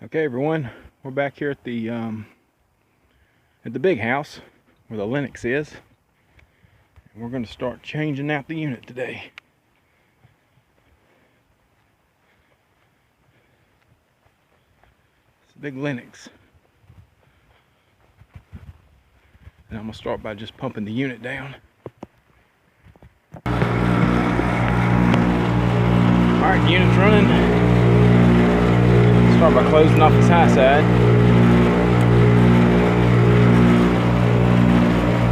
Okay, everyone, we're back here at the big house where the Lennox is. And we're going to start changing out the unit today. It's a big Lennox. And I'm going to start by just pumping the unit down. Alright, the unit's running. Start by closing off its high side.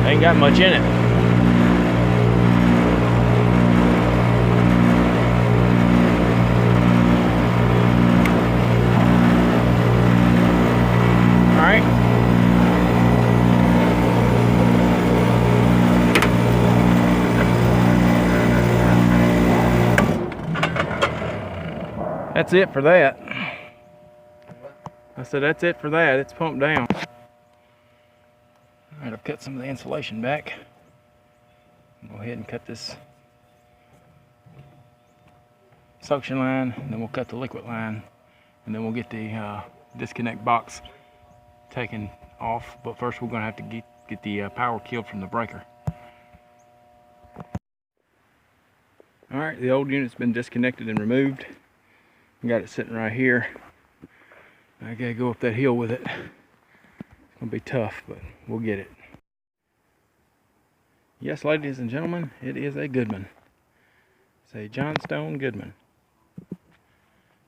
Ain't got much in it. Alright. That's it for that. I said that's it for that. It's pumped down. Alright, I've cut some of the insulation back. Go ahead and cut this suction line, and then we'll cut the liquid line, and then we'll get the disconnect box taken off. But first we're going to have to get the power killed from the breaker. Alright, the old unit's been disconnected and removed. Got it sitting right here. I gotta go up that hill with it. It's gonna be tough, but we'll get it. Yes, ladies and gentlemen, it is a Goodman. It's a Johnstone Goodman.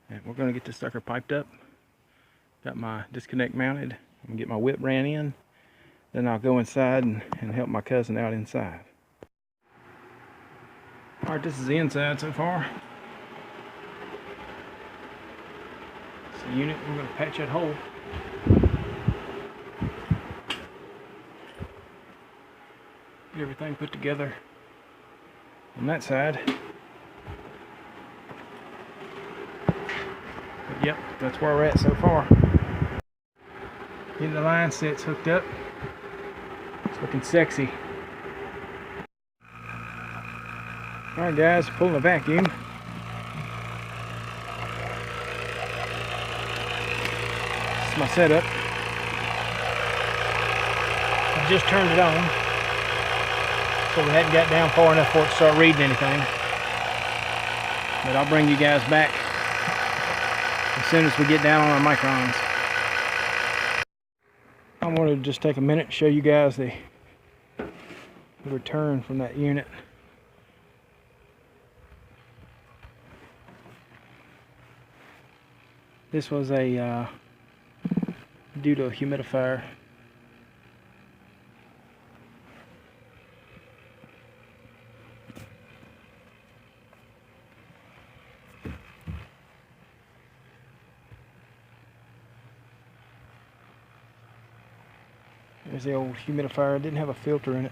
And we're gonna get this sucker piped up. Got my disconnect mounted. I'm gonna get my whip ran in. Then I'll go inside and help my cousin out inside. Alright, this is the inside so far. The unit, we're going to patch that hole. Get everything put together on that side. But yep, that's where we're at so far. Getting the line sets hooked up. It's looking sexy. Alright guys, pulling the vacuum. My setup. I just turned it on, so we hadn't got down far enough for it to start reading anything. But I'll bring you guys back as soon as we get down on our microns. I wanted to just take a minute and show you guys the return from that unit. This was a due to a humidifier. There's the old humidifier. It didn't have a filter in it.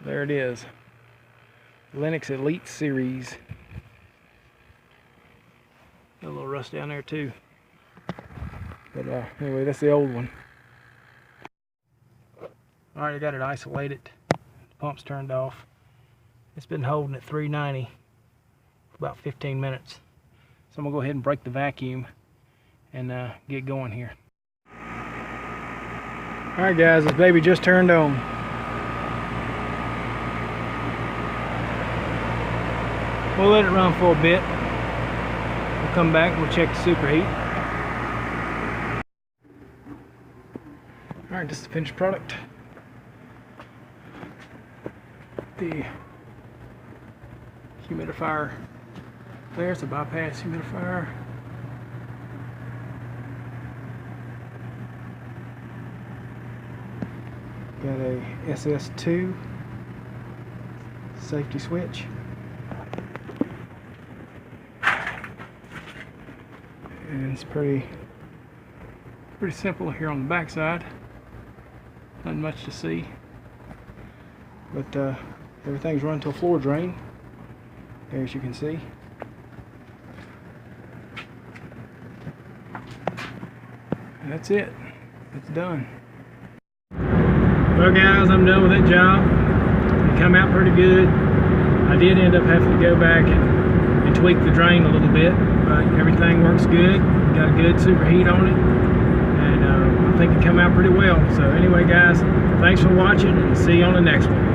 There it is. Lennox Elite Series. Got a little rust down there too. But anyway, that's the old one. Alright, I got it isolated. The pump's turned off. It's been holding at 390 for about 15 minutes. So I'm going to go ahead and break the vacuum and get going here. Alright guys, this baby just turned on. We'll let it run for a bit. We'll come back and we'll check the superheat. Alright, this is the finished product. The humidifier there, it's a bypass humidifier. Got a SS2 safety switch. And it's pretty simple here on the back side. Nothing much to see, but everything's run to a floor drain there, as you can see. And that's it. It's done. Well guys, I'm done with that job. It come out pretty good. I did end up having to go back and and tweak the drain a little bit, but everything works good. Got a good superheat on it, and I think it come out pretty well. So anyway, guys, thanks for watching, and see you on the next one.